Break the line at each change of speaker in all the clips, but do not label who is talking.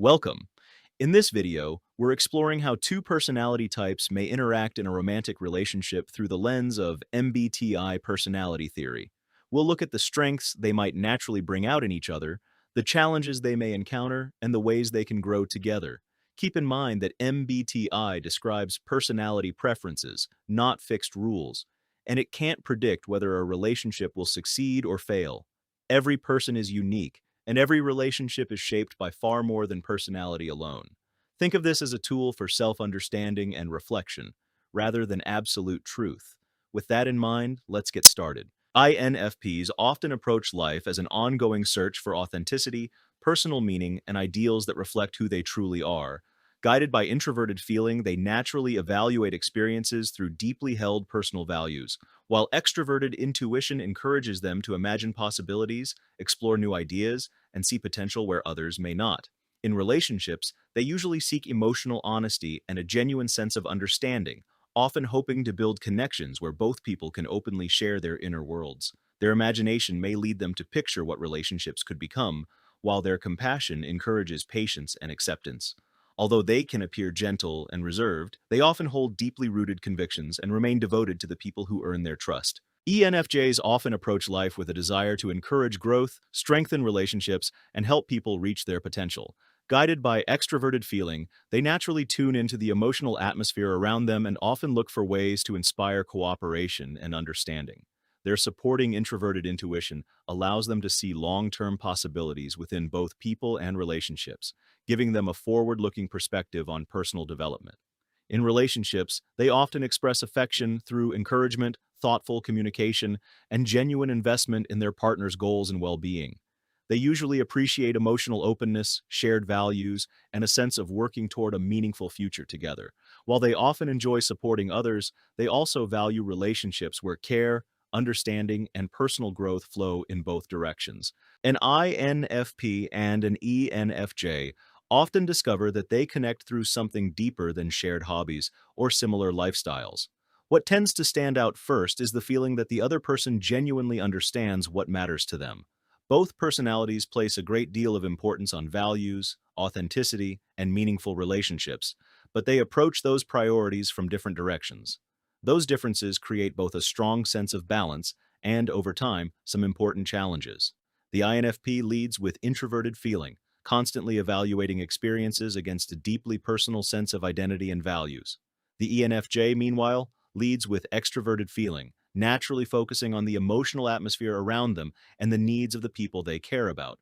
Welcome. In this video, we're exploring how two personality types may interact in a romantic relationship through the lens of MBTI personality theory. We'll look at the strengths they might naturally bring out in each other, the challenges they may encounter, and the ways they can grow together. Keep in mind that MBTI describes personality preferences, not fixed rules, and it can't predict whether a relationship will succeed or fail. Every person is unique, and every relationship is shaped by far more than personality alone. Think of this as a tool for self-understanding and reflection, rather than absolute truth. With that in mind, let's get started. INFPs often approach life as an ongoing search for authenticity, personal meaning, and ideals that reflect who they truly are. Guided by introverted feeling, they naturally evaluate experiences through deeply held personal values, while extroverted intuition encourages them to imagine possibilities, explore new ideas, and see potential where others may not. In relationships, they usually seek emotional honesty and a genuine sense of understanding, often hoping to build connections where both people can openly share their inner worlds. Their imagination may lead them to picture what relationships could become, while their compassion encourages patience and acceptance. Although they can appear gentle and reserved, they often hold deeply rooted convictions and remain devoted to the people who earn their trust. ENFJs often approach life with a desire to encourage growth, strengthen relationships, and help people reach their potential. Guided by extroverted feeling, they naturally tune into the emotional atmosphere around them and often look for ways to inspire cooperation and understanding. Their supporting introverted intuition allows them to see long-term possibilities within both people and relationships, giving them a forward-looking perspective on personal development. In relationships, they often express affection through encouragement, thoughtful communication, and genuine investment in their partner's goals and well-being. They usually appreciate emotional openness, shared values, and a sense of working toward a meaningful future together. While they often enjoy supporting others, they also value relationships where care, understanding, and personal growth flow in both directions. An INFP and an ENFJ often discover that they connect through something deeper than shared hobbies or similar lifestyles. What tends to stand out first is the feeling that the other person genuinely understands what matters to them. Both personalities place a great deal of importance on values, authenticity, and meaningful relationships, but they approach those priorities from different directions. Those differences create both a strong sense of balance and, over time, some important challenges. The INFP leads with introverted feeling, constantly evaluating experiences against a deeply personal sense of identity and values. The ENFJ, meanwhile, leads with extroverted feeling, naturally focusing on the emotional atmosphere around them and the needs of the people they care about.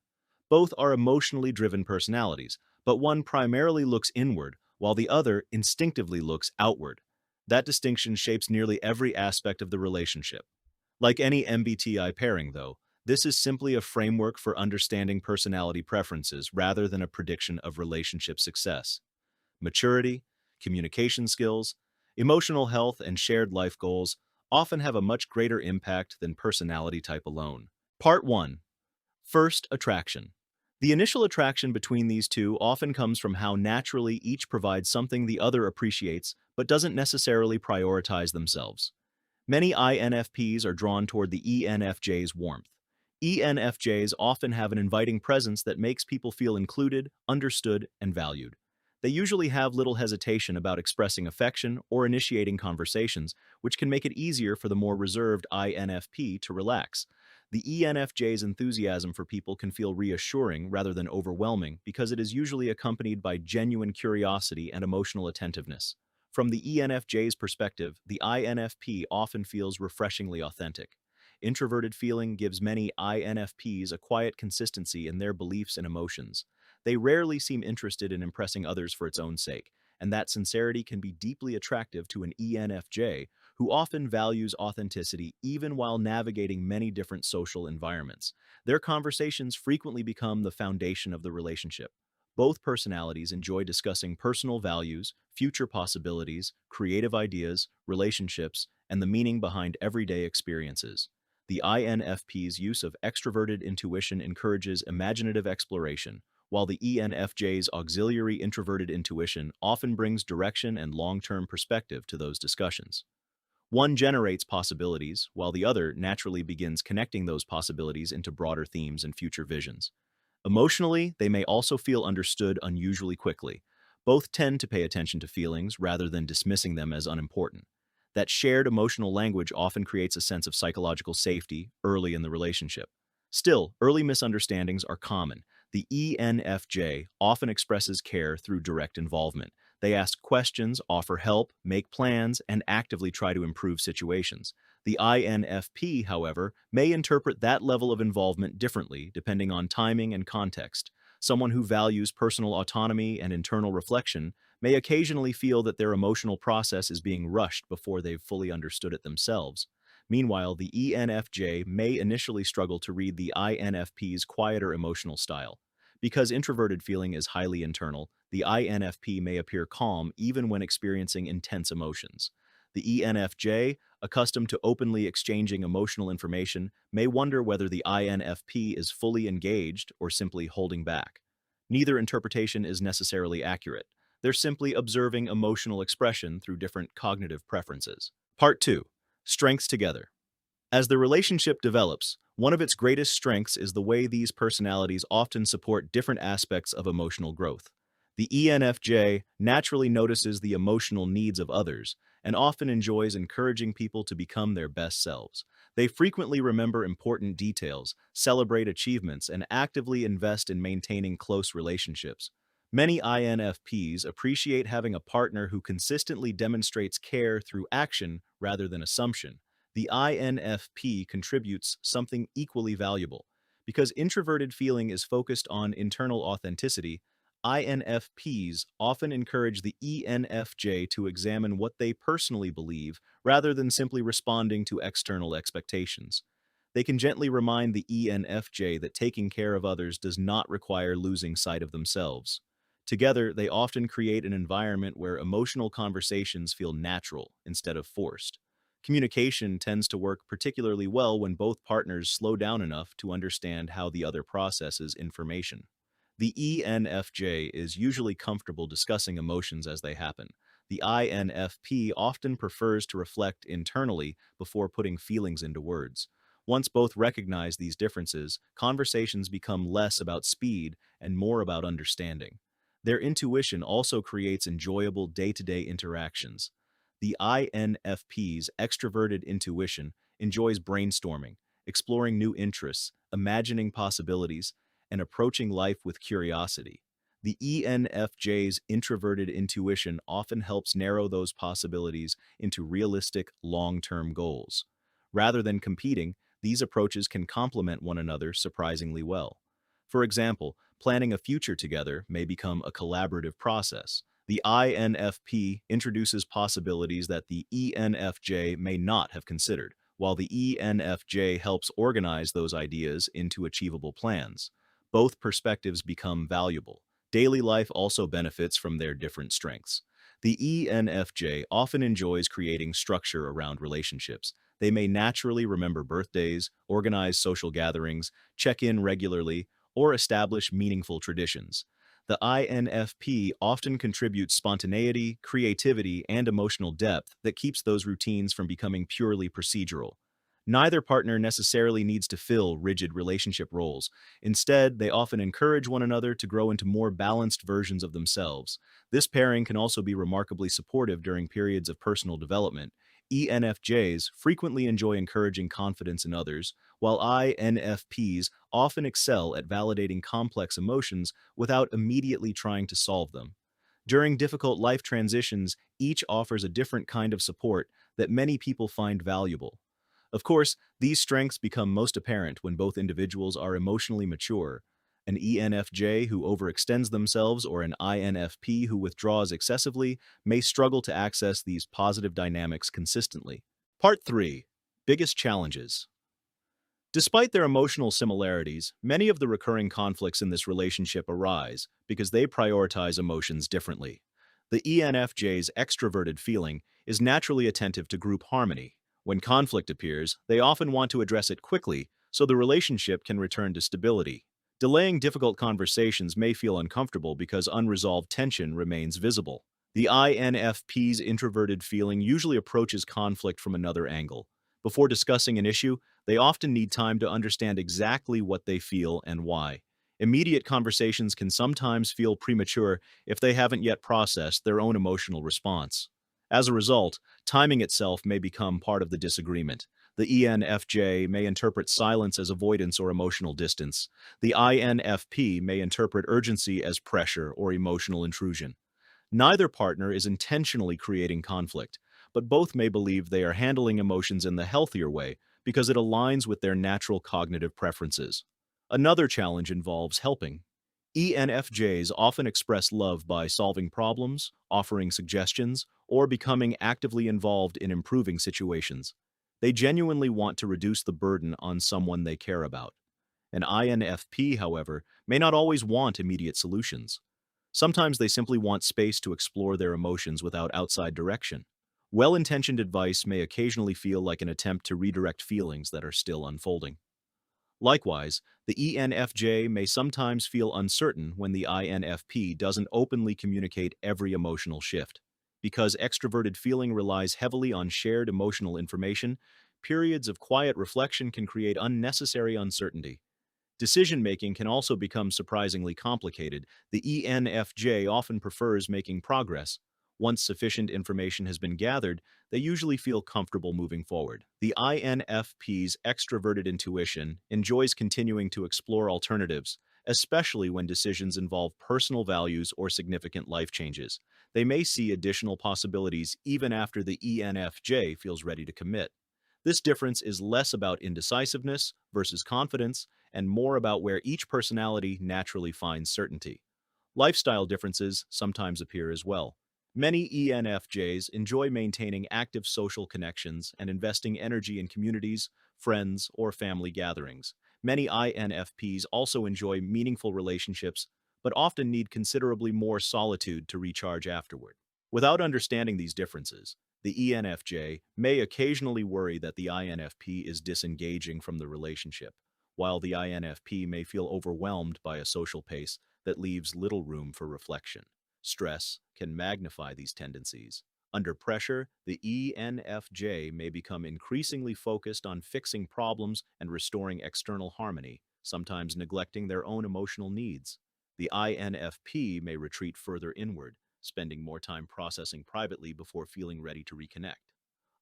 Both are emotionally driven personalities, but one primarily looks inward, while the other instinctively looks outward. That distinction shapes nearly every aspect of the relationship. Like any MBTI pairing, though, this is simply a framework for understanding personality preferences rather than a prediction of relationship success. Maturity, communication skills, emotional health, and shared life goals often have a much greater impact than personality type alone. Part 1. First attraction. The initial attraction between these two often comes from how naturally each provides something the other appreciates but doesn't necessarily prioritize themselves. Many INFPs are drawn toward the ENFJ's warmth. ENFJs often have an inviting presence that makes people feel included, understood, and valued. They usually have little hesitation about expressing affection or initiating conversations, which can make it easier for the more reserved INFP to relax. The ENFJ's enthusiasm for people can feel reassuring rather than overwhelming because it is usually accompanied by genuine curiosity and emotional attentiveness. From the ENFJ's perspective, the INFP often feels refreshingly authentic. Introverted feeling gives many INFPs a quiet consistency in their beliefs and emotions. They rarely seem interested in impressing others for its own sake, and that sincerity can be deeply attractive to an ENFJ who often values authenticity even while navigating many different social environments. Their conversations frequently become the foundation of the relationship. Both personalities enjoy discussing personal values, future possibilities, creative ideas, relationships, and the meaning behind everyday experiences. The INFP's use of extroverted intuition encourages imaginative exploration, while the ENFJ's auxiliary introverted intuition often brings direction and long-term perspective to those discussions. One generates possibilities, while the other naturally begins connecting those possibilities into broader themes and future visions. Emotionally, they may also feel understood unusually quickly. Both tend to pay attention to feelings rather than dismissing them as unimportant. That shared emotional language often creates a sense of psychological safety early in the relationship. Still, early misunderstandings are common. The ENFJ often expresses care through direct involvement. They ask questions, offer help, make plans, and actively try to improve situations. The INFP, however, may interpret that level of involvement differently depending on timing and context. Someone who values personal autonomy and internal reflection may occasionally feel that their emotional process is being rushed before they've fully understood it themselves. Meanwhile, the ENFJ may initially struggle to read the INFP's quieter emotional style. Because introverted feeling is highly internal, the INFP may appear calm even when experiencing intense emotions. The ENFJ, accustomed to openly exchanging emotional information, may wonder whether the INFP is fully engaged or simply holding back. Neither interpretation is necessarily accurate. They're simply observing emotional expression through different cognitive preferences. Part 2. Strengths together. As the relationship develops, one of its greatest strengths is the way these personalities often support different aspects of emotional growth. The ENFJ naturally notices the emotional needs of others and often enjoys encouraging people to become their best selves. They frequently remember important details, celebrate achievements, and actively invest in maintaining close relationships. Many INFPs appreciate having a partner who consistently demonstrates care through action rather than assumption. The INFP contributes something equally valuable. Because introverted feeling is focused on internal authenticity, INFPs often encourage the ENFJ to examine what they personally believe rather than simply responding to external expectations. They can gently remind the ENFJ that taking care of others does not require losing sight of themselves. Together, they often create an environment where emotional conversations feel natural instead of forced. Communication tends to work particularly well when both partners slow down enough to understand how the other processes information. The ENFJ is usually comfortable discussing emotions as they happen. The INFP often prefers to reflect internally before putting feelings into words. Once both recognize these differences, conversations become less about speed and more about understanding. Their intuition also creates enjoyable day-to-day interactions. The INFP's extroverted intuition enjoys brainstorming, exploring new interests, imagining possibilities, and approaching life with curiosity. The ENFJ's introverted intuition often helps narrow those possibilities into realistic, long-term goals. Rather than competing, these approaches can complement one another surprisingly well. For example, planning a future together may become a collaborative process. The INFP introduces possibilities that the ENFJ may not have considered, while the ENFJ helps organize those ideas into achievable plans. Both perspectives become valuable. Daily life also benefits from their different strengths. The ENFJ often enjoys creating structure around relationships. They may naturally remember birthdays, organize social gatherings, check in regularly, or establish meaningful traditions. The INFP often contributes spontaneity, creativity, and emotional depth that keeps those routines from becoming purely procedural. Neither partner necessarily needs to fill rigid relationship roles. Instead, they often encourage one another to grow into more balanced versions of themselves. This pairing can also be remarkably supportive during periods of personal development. ENFJs frequently enjoy encouraging confidence in others, while INFPs often excel at validating complex emotions without immediately trying to solve them. During difficult life transitions, each offers a different kind of support that many people find valuable. Of course, these strengths become most apparent when both individuals are emotionally mature. An ENFJ who overextends themselves or an INFP who withdraws excessively may struggle to access these positive dynamics consistently. Part 3. Biggest challenges. Despite their emotional similarities, many of the recurring conflicts in this relationship arise because they prioritize emotions differently. The ENFJ's extroverted feeling is naturally attentive to group harmony. When conflict appears, they often want to address it quickly so the relationship can return to stability. Delaying difficult conversations may feel uncomfortable because unresolved tension remains visible. The INFP's introverted feeling usually approaches conflict from another angle. Before discussing an issue, they often need time to understand exactly what they feel and why. Immediate conversations can sometimes feel premature if they haven't yet processed their own emotional response. As a result, timing itself may become part of the disagreement. The ENFJ may interpret silence as avoidance or emotional distance. The INFP may interpret urgency as pressure or emotional intrusion. Neither partner is intentionally creating conflict, but both may believe they are handling emotions in the healthier way because it aligns with their natural cognitive preferences. Another challenge involves helping. ENFJs often express love by solving problems, offering suggestions, or becoming actively involved in improving situations. They genuinely want to reduce the burden on someone they care about. An INFP, however, may not always want immediate solutions. Sometimes they simply want space to explore their emotions without outside direction. Well-intentioned advice may occasionally feel like an attempt to redirect feelings that are still unfolding. Likewise, the ENFJ may sometimes feel uncertain when the INFP doesn't openly communicate every emotional shift. Because extroverted feeling relies heavily on shared emotional information, periods of quiet reflection can create unnecessary uncertainty. Decision-making can also become surprisingly complicated. The ENFJ often prefers making progress. Once sufficient information has been gathered, they usually feel comfortable moving forward. The INFP's extroverted intuition enjoys continuing to explore alternatives, especially when decisions involve personal values or significant life changes. They may see additional possibilities even after the ENFJ feels ready to commit. This difference is less about indecisiveness versus confidence and more about where each personality naturally finds certainty. Lifestyle differences sometimes appear as well. Many ENFJs enjoy maintaining active social connections and investing energy in communities, friends, or family gatherings. Many INFPs also enjoy meaningful relationships, but often need considerably more solitude to recharge afterward. Without understanding these differences, the ENFJ may occasionally worry that the INFP is disengaging from the relationship, while the INFP may feel overwhelmed by a social pace that leaves little room for reflection. Stress can magnify these tendencies. Under pressure, the ENFJ may become increasingly focused on fixing problems and restoring external harmony, sometimes neglecting their own emotional needs. The INFP may retreat further inward, spending more time processing privately before feeling ready to reconnect.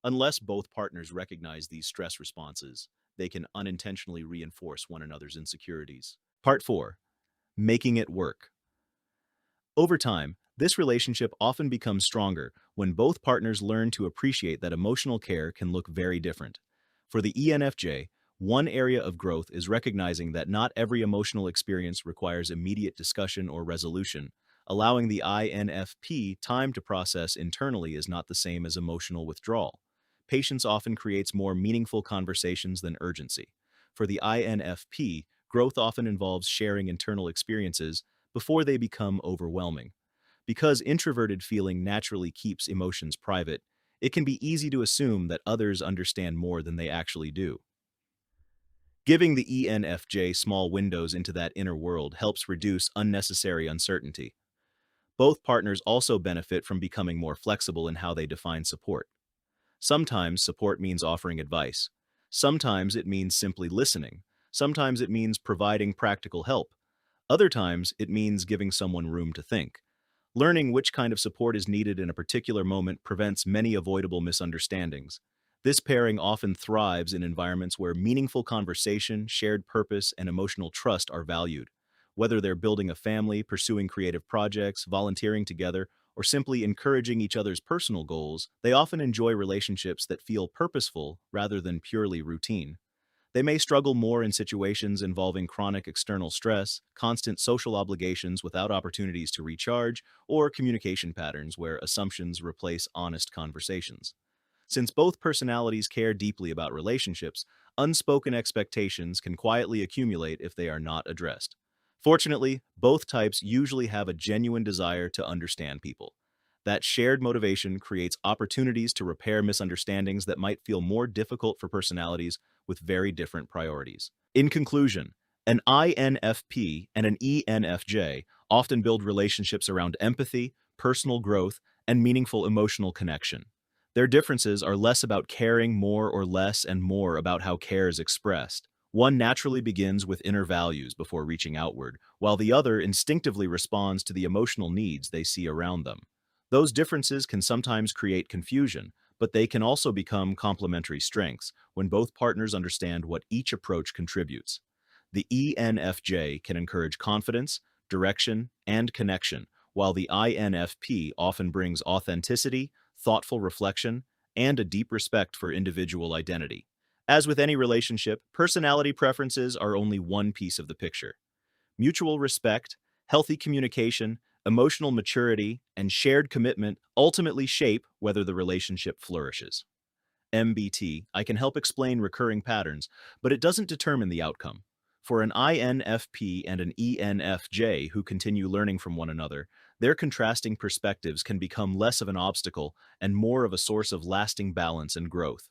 Unless both partners recognize these stress responses, they can unintentionally reinforce one another's insecurities. Part 4. Making it work. Over time, this relationship often becomes stronger when both partners learn to appreciate that emotional care can look very different. For the ENFJ, one area of growth is recognizing that not every emotional experience requires immediate discussion or resolution. Allowing the INFP time to process internally is not the same as emotional withdrawal. Patience often creates more meaningful conversations than urgency. For the INFP, growth often involves sharing internal experiences before they become overwhelming. Because introverted feeling naturally keeps emotions private, it can be easy to assume that others understand more than they actually do. Giving the ENFJ small windows into that inner world helps reduce unnecessary uncertainty. Both partners also benefit from becoming more flexible in how they define support. Sometimes support means offering advice. Sometimes it means simply listening. Sometimes it means providing practical help. Other times, it means giving someone room to think. Learning which kind of support is needed in a particular moment prevents many avoidable misunderstandings. This pairing often thrives in environments where meaningful conversation, shared purpose, and emotional trust are valued. Whether they're building a family, pursuing creative projects, volunteering together, or simply encouraging each other's personal goals, they often enjoy relationships that feel purposeful rather than purely routine. They may struggle more in situations involving chronic external stress, constant social obligations without opportunities to recharge, or communication patterns where assumptions replace honest conversations. Since both personalities care deeply about relationships, unspoken expectations can quietly accumulate if they are not addressed. Fortunately, both types usually have a genuine desire to understand people. That shared motivation creates opportunities to repair misunderstandings that might feel more difficult for personalities with very different priorities. In conclusion, an INFP and an ENFJ often build relationships around empathy, personal growth, and meaningful emotional connection. Their differences are less about caring more or less and more about how care is expressed. One naturally begins with inner values before reaching outward, while the other instinctively responds to the emotional needs they see around them. Those differences can sometimes create confusion, but they can also become complementary strengths when both partners understand what each approach contributes. The ENFJ can encourage confidence, direction, and connection, while the INFP often brings authenticity, thoughtful reflection, and a deep respect for individual identity. As with any relationship, personality preferences are only one piece of the picture. Mutual respect, healthy communication, emotional maturity, and shared commitment ultimately shape whether the relationship flourishes. MBTI can help explain recurring patterns, but it doesn't determine the outcome. For an INFP and an ENFJ who continue learning from one another, their contrasting perspectives can become less of an obstacle and more of a source of lasting balance and growth.